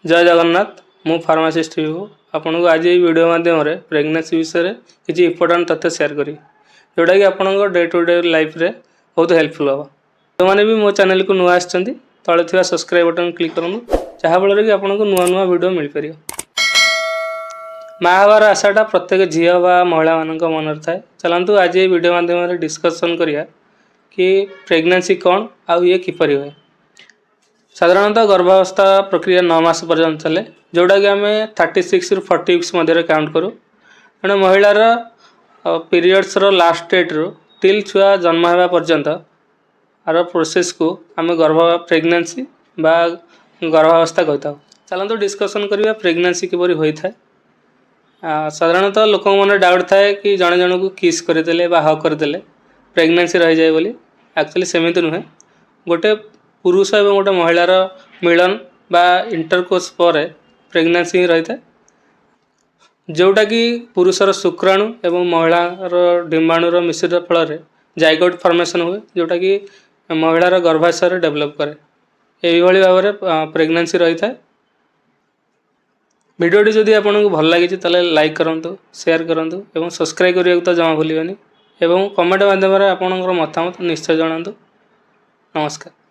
जय जगन्नाथ मु फार्मासिस्ट विभू आपन को आज वीडियो माध्यम प्रेगनेंसी विषय में किसी इंपोर्टेंट तथ्य शेयर करी जोटा कि आपण डे टू डे लाइफ रे बहुत हेल्पफुल हम जो मैंने भी मो चैनल को नुआ आते तले थी सब्सक्राइब बटन क्लिक करूँ जहाँफल कि आपको नुआ नुआ वीडियो मिल पार माँ हबार आशाटा प्रत्येक झील बा महिला मान मन थाए। चलतु आज ये वीडियो माध्यम डिस्कसन करिया कि प्रेगनेंसी कौन आउ ये किपर हुए। साधारणतः गर्भावस्था प्रक्रिया 9 मास पर्यंत चले जोटा कि आम 36 रु 40 वीक्स मध्य काउंट करूँ। तेणु महिलार पीरियड्स लास्ट डेट रु टिल छुआ जन्म होगा पर्यंत आर प्रोसेस को आम प्रेगनेंसी बा गर्भावस्था कही था। चलते डिस्कसन करिया प्रेगनेंसी किपरि होता है। साधारणतः लोक मन डाउट थाए कि जड़े जन को किस करदे हक करदे प्रेगनेंसी रही जाए बोली। एक्चुअली सेमती नुहे गोटे पुरुष और गोटे महिलार मिलन बा इंटरकोर्स पर प्रेगनेंसी ही रही है जोटा कि पुरुषर शुक्राणु एवं महिलार डिंबाणुर मिश्रित फल जाइगोट फॉर्मेशन हुए जोटा कि महिलार गर्भाशय डेवलप करे यही भाव में प्रेगनेंसी रही है। वीडियोटी जदि आपको भल लगी तेल लाइक करूँ शेयर करूँ और सब्सक्राइब करने को तो जमा भूलि कमेंट माध्यम आपंकर मतामत निश्चय जनातु। नमस्कार।